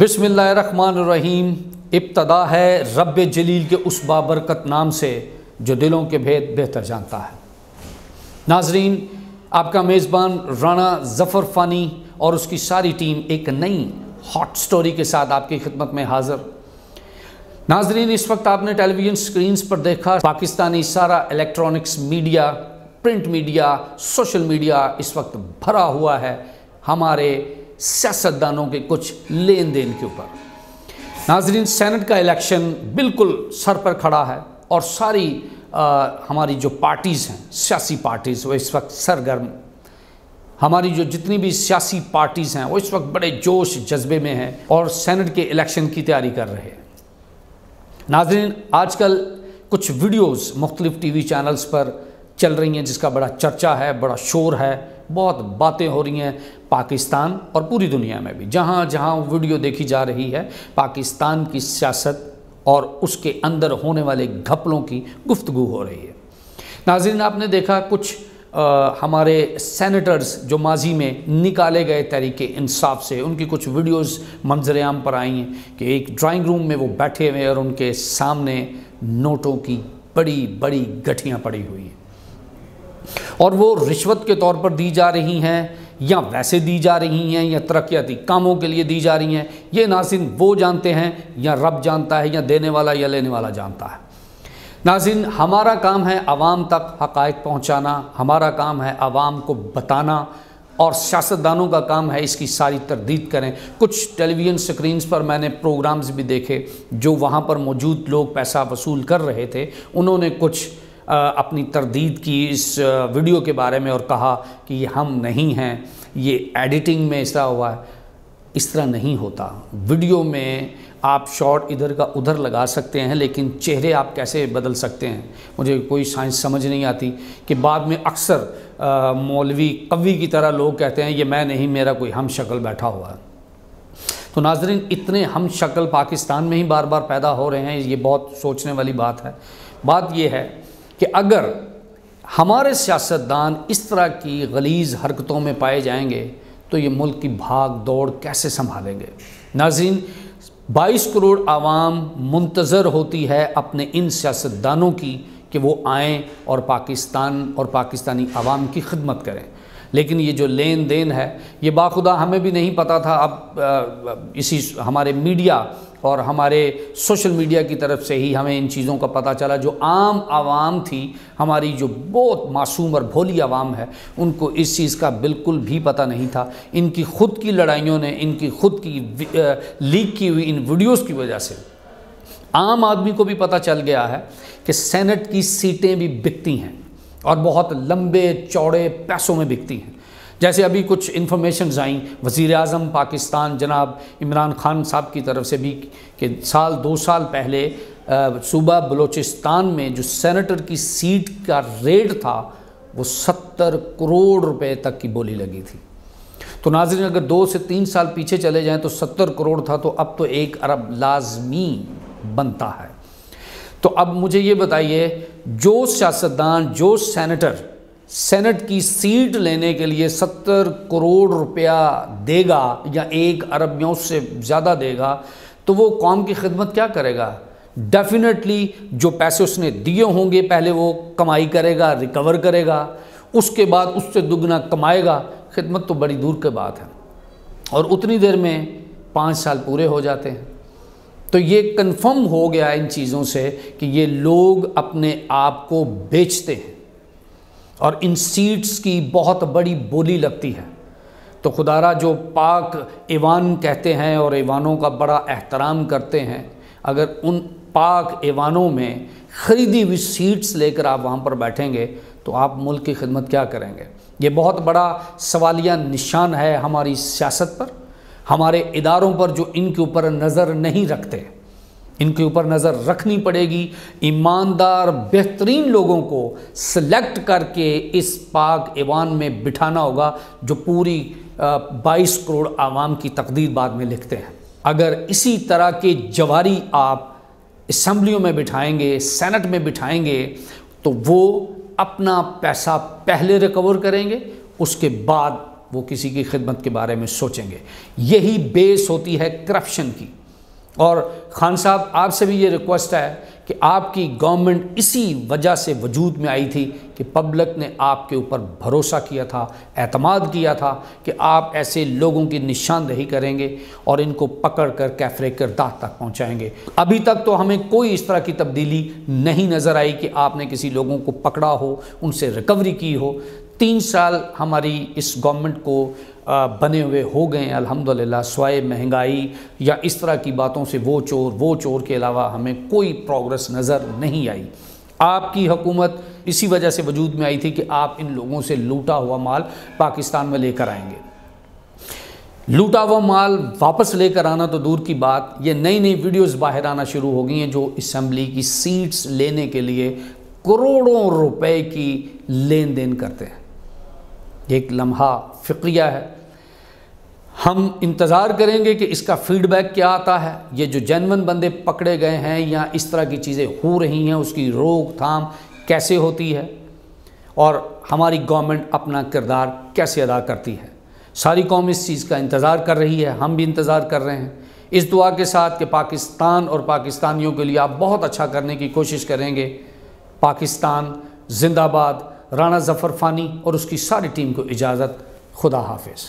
बिस्मिल्लाहिर्रहमानिर्रहीम। इब्तदा है रब जलील के उस बाबरकत नाम से जो दिलों के भेद बेहतर जानता है। नाजरीन, आपका मेज़बान राना ज़फ़र फ़ानी और उसकी सारी टीम एक नई हॉट स्टोरी के साथ आपकी खिदमत में हाज़िर। नाजरीन, इस वक्त आपने टेलीविज़न स्क्रीन्स पर देखा पाकिस्तानी सारा electronics media, print media, social media इस वक्त भरा हुआ है हमारे सियासतदानों के कुछ लेन देन के ऊपर। नाजरीन, सेनेट का इलेक्शन बिल्कुल सर पर खड़ा है और सारी हमारी जो पार्टीज़ हैं, सियासी पार्टीज़, वो इस वक्त सरगर्म। हमारी जो जितनी भी सियासी पार्टीज़ हैं वो इस वक्त बड़े जोश जज्बे में हैं और सेनेट के इलेक्शन की तैयारी कर रहे हैं। नाजरीन, आजकल कुछ वीडियोस मुख्तलिफ टीवी चैनल्स पर चल रही हैं जिसका बड़ा चर्चा है, बड़ा शोर है, बहुत बातें हो रही हैं पाकिस्तान और पूरी दुनिया में भी। जहाँ जहाँ वीडियो देखी जा रही है पाकिस्तान की सियासत और उसके अंदर होने वाले घपलों की गुफ्तगू हो रही है। नाज़रीन, आपने देखा कुछ हमारे सेनेटर्स जो माजी में निकाले गए तहरीके इंसाफ से, उनकी कुछ वीडियोस मंजर आम पर आई हैं कि एक ड्राइंग रूम में वो बैठे हुए और उनके सामने नोटों की बड़ी बड़ी गठियाँ पड़ी हुई हैं और वो रिश्वत के तौर पर दी जा रही हैं या वैसे दी जा रही हैं या तरक्याती कामों के लिए दी जा रही हैं। ये नाज़रीन वो जानते हैं या रब जानता है या देने वाला या लेने वाला जानता है। नाज़रीन, हमारा काम है आवाम तक हक़ाइक़ पहुँचाना, हमारा काम है आवाम को बताना और सियासतदानों का काम है इसकी सारी तरदीद करें। कुछ टेलीविज़न स्क्रीन्स पर मैंने प्रोग्राम्स भी देखे जो वहाँ पर मौजूद लोग पैसा वसूल कर रहे थे, उन्होंने कुछ अपनी तरदीद की इस वीडियो के बारे में और कहा कि ये हम नहीं हैं, ये एडिटिंग में ऐसा हुआ है। इस तरह नहीं होता। वीडियो में आप शॉट इधर का उधर लगा सकते हैं लेकिन चेहरे आप कैसे बदल सकते हैं, मुझे कोई साइंस समझ नहीं आती। कि बाद में अक्सर मौलवी कवि की तरह लोग कहते हैं ये मैं नहीं, मेरा कोई हम शक्ल बैठा हुआ है। तो नाजरीन, इतने हम शक्ल पाकिस्तान में ही बार बार पैदा हो रहे हैं, ये बहुत सोचने वाली बात है। बात ये है कि अगर हमारे सियासतदान इस तरह की गलीज़ हरकतों में पाए जाएंगे तो ये मुल्क की भाग दौड़ कैसे संभालेंगे। नाज़रीन, 22 करोड़ आवाम मुंतज़र होती है अपने इन सियासतदानों की कि वो आएँ और पाकिस्तान और पाकिस्तानी आवाम की खिदमत करें। लेकिन ये जो लेन देन है ये बाखुदा हमें भी नहीं पता था। अब इसी हमारे मीडिया और हमारे सोशल मीडिया की तरफ से ही हमें इन चीज़ों का पता चला। जो आम आवाम थी, हमारी जो बहुत मासूम और भोली आवाम है, उनको इस चीज़ का बिल्कुल भी पता नहीं था। इनकी ख़ुद की लड़ाइयों ने, इनकी ख़ुद की लीक की हुई इन वीडियोज़ की वजह से आम आदमी को भी पता चल गया है कि सेनेट की सीटें भी बिकती हैं और बहुत लंबे चौड़े पैसों में बिकती हैं। जैसे अभी कुछ इन्फॉर्मेशंस आई वज़ीर आज़म पाकिस्तान जनाब इमरान खान साहब की तरफ से भी कि 2 साल पहले सूबा बलूचिस्तान में जो सेनेटर की सीट का रेट था वो 70 करोड़ रुपए तक की बोली लगी थी। तो नाज़रीन, अगर 2 से 3 साल पीछे चले जाएं तो 70 करोड़ था, तो अब तो 1 अरब लाजमी बनता है। तो अब मुझे ये बताइए, जो सियासतदान, जो सेनेटर सेनेट की सीट लेने के लिए 70 करोड़ रुपया देगा या 1 अरब या उससे ज़्यादा देगा, तो वो कौम की खिदमत क्या करेगा? डेफिनेटली जो पैसे उसने दिए होंगे पहले वो कमाई करेगा, रिकवर करेगा, उसके बाद उससे दुगना कमाएगा। खिदमत तो बड़ी दूर की बात है और उतनी देर में 5 साल पूरे हो जाते हैं। तो ये कंफर्म हो गया इन चीज़ों से कि ये लोग अपने आप को बेचते हैं और इन सीट्स की बहुत बड़ी बोली लगती है। तो खुदारा जो पाक ईवान कहते हैं और ईवानों का बड़ा एहतराम करते हैं, अगर उन पाक ईवानों में ख़रीदी हुई सीट्स लेकर आप वहाँ पर बैठेंगे तो आप मुल्क की खिदमत क्या करेंगे? ये बहुत बड़ा सवालिया निशान है हमारी सियासत पर, हमारे इदारों पर जो इनके ऊपर नज़र नहीं रखते। इनके ऊपर नज़र रखनी पड़ेगी। ईमानदार बेहतरीन लोगों को सिलेक्ट करके इस पाक ईवान में बिठाना होगा जो पूरी 22 करोड़ आवाम की तकदीर बाद में लिखते हैं। अगर इसी तरह के जवारी आप असम्बलियों में बिठाएंगे, सेनेट में बिठाएंगे, तो वो अपना पैसा पहले रिकवर करेंगे, उसके बाद وہ کسی کی خدمت کے بارے میں سوچیں گے۔ یہی بیس ہوتی ہے کرپشن کی۔ اور خان صاحب آپ سے بھی یہ ریکویسٹ ہے کہ آپ کی گورنمنٹ اسی وجہ سے وجود میں آئی تھی کہ پبلک نے آپ کے اوپر بھروسہ کیا تھا، اعتماد کیا تھا کہ آپ ایسے لوگوں کی نشاندہی کریں گے اور ان کو پکڑ کر کیفرے کرداغ تک پہنچائیں گے۔ ابھی تک تو ہمیں کوئی اس طرح کی تبدیلی نہیں نظر آئی کہ آپ نے کسی لوگوں کو پکڑا ہو، ان سے ریکوری کی ہو۔ 3 سال ہماری اس گورنمنٹ کو بنے ہوئے ہو گئے ہیں الحمدللہ، سوائے مہنگائی یا اس طرح کی باتوں سے وہ چور کے علاوہ ہمیں کوئی پروگرس نظر نہیں آئی۔ آپ کی حکومت اسی وجہ سے وجود میں آئی تھی کہ آپ ان لوگوں سے لوٹا ہوا مال پاکستان میں لے کر آئیں گے۔ لوٹا ہوا مال واپس لے کر آنا تو دور کی بات، یہ نئی ویڈیوز باہر آنا شروع ہو گئی ہیں جو اسمبلی کی سیٹس لینے کے لیے کروڑوں روپے کی لین دین کرتے ہیں۔ یہ ایک لمحہ فقریہ ہے۔ ہم انتظار کریں گے کہ اس کا فیڈ بیک کیا آتا ہے، یہ جو جینون بندے پکڑے گئے ہیں یا اس طرح کی چیزیں ہو رہی ہیں اس کی روک تھام کیسے ہوتی ہے اور ہماری گورنمنٹ اپنا کردار کیسے ادا کرتی ہے۔ ساری قوم اس چیز کا انتظار کر رہی ہے، ہم بھی انتظار کر رہے ہیں، اس دعا کے ساتھ کہ پاکستان اور پاکستانیوں کے لیے آپ بہت اچھا کرنے کی کوشش کریں گے۔ پاکستان زندہ باد۔ رانا ظفر فانی اور اس کی ساری ٹیم کو اجازت۔ خدا حافظ۔